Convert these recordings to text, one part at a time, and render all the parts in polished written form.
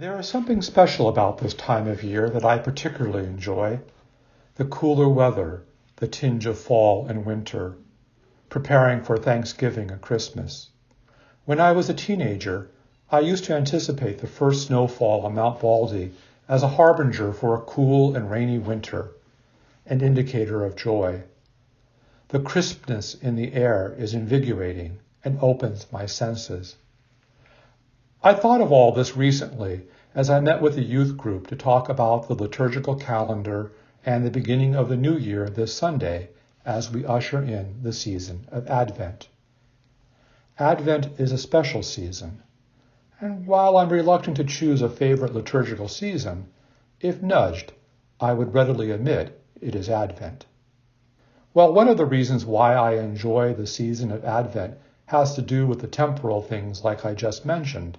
There is something special about this time of year that I particularly enjoy. The cooler weather, the tinge of fall and winter, preparing for Thanksgiving and Christmas. When I was a teenager, I used to anticipate the first snowfall on Mount Baldy as a harbinger for a cool and rainy winter, an indicator of joy. The crispness in the air is invigorating and opens my senses. I thought of all this recently as I met with a youth group to talk about the liturgical calendar and the beginning of the new year this Sunday as we usher in the season of Advent. Advent is a special season, and while I'm reluctant to choose a favorite liturgical season, if nudged, I would readily admit it is Advent. Well, one of the reasons why I enjoy the season of Advent has to do with the temporal things like I just mentioned.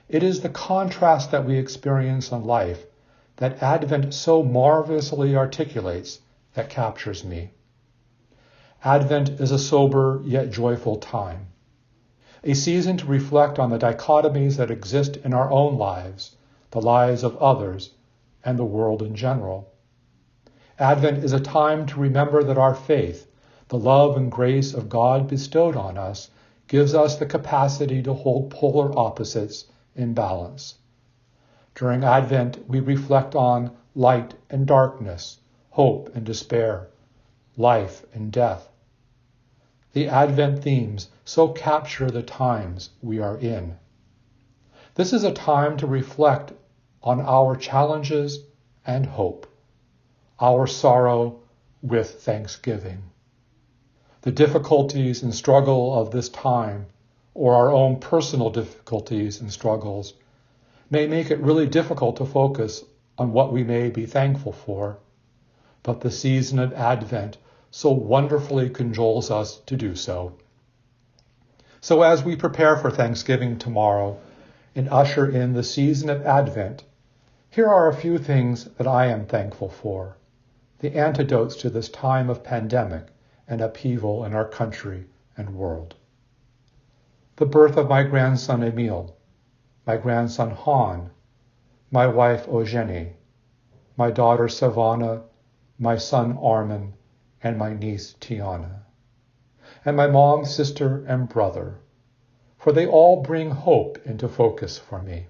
It is the contrast that we experience in life that Advent so marvelously articulates that captures me. Advent is a sober yet joyful time, a season to reflect on the dichotomies that exist in our own lives, the lives of others, and the world in general. Advent is a time to remember that our faith, the love and grace of God bestowed on us, gives us the capacity to hold polar opposites in balance. During Advent, we reflect on light and darkness, hope and despair, life and death. The Advent themes so capture the times we are in. This is a time to reflect on our challenges and hope, our sorrow with thanksgiving. The difficulties and struggle of this time, or our own personal difficulties and struggles, may make it really difficult to focus on what we may be thankful for, but the season of Advent so wonderfully cajoles us to do so. So as we prepare for Thanksgiving tomorrow and usher in the season of Advent, here are a few things that I am thankful for, the antidotes to this time of pandemic and upheaval in our country and world. The birth of my grandson Emile, my grandson Han, my wife Eugenie, my daughter Savannah, my son Armin, and my niece Tiana, and my mom, sister, and brother, for they all bring hope into focus for me.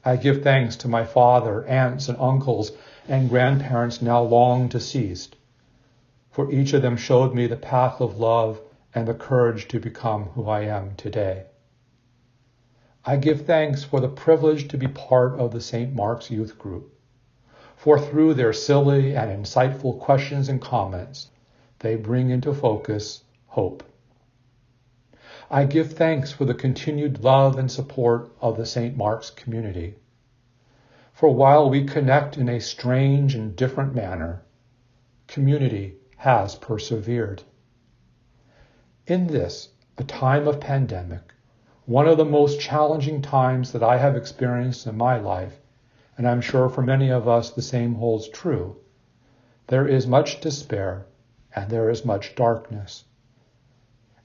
I give thanks to my father, aunts, and uncles, and grandparents now long deceased, for each of them showed me the path of love and the courage to become who I am today. I give thanks for the privilege to be part of the St. Mark's Youth Group, for through their silly and insightful questions and comments, they bring into focus hope. I give thanks for the continued love and support of the St. Mark's community. For while we connect in a strange and different manner, community has persevered. In this, a time of pandemic, one of the most challenging times that I have experienced in my life, and I'm sure for many of us the same holds true, there is much despair and there is much darkness.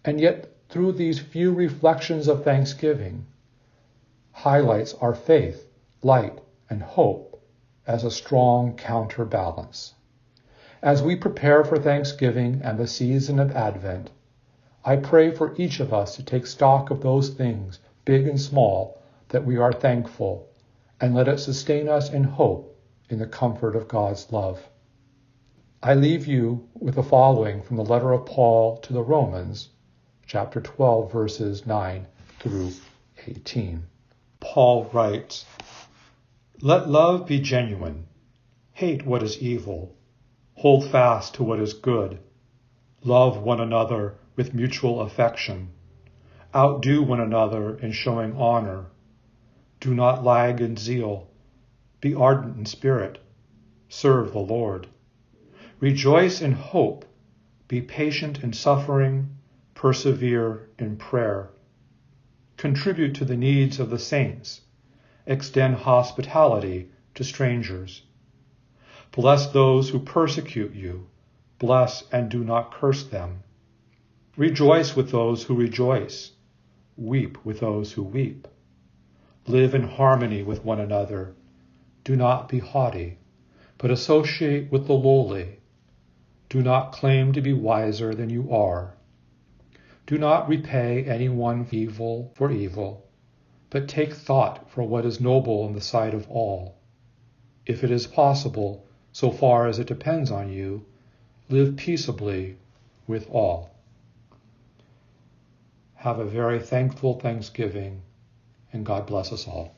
And yet, through these few reflections of thanksgiving, highlights our faith, light, and hope as a strong counterbalance. As we prepare for Thanksgiving and the season of Advent, I pray for each of us to take stock of those things, big and small, that we are thankful, and let it sustain us in hope in the comfort of God's love. I leave you with the following from the letter of Paul to the Romans, chapter 12, verses 9 through 18. Paul writes, "Let love be genuine. Hate what is evil. Hold fast to what is good. Love one another with mutual affection. Outdo one another in showing honor. Do not lag in zeal. Be ardent in spirit. Serve the Lord. Rejoice in hope. Be patient in suffering. Persevere in prayer. Contribute to the needs of the saints. Extend hospitality to strangers. Bless those who persecute you. Bless and do not curse them. Rejoice with those who rejoice. Weep with those who weep. Live in harmony with one another. Do not be haughty, but associate with the lowly. Do not claim to be wiser than you are. Do not repay anyone evil for evil, but take thought for what is noble in the sight of all. If it is possible, so far as it depends on you, live peaceably with all. Have a very thankful Thanksgiving, and God bless us all.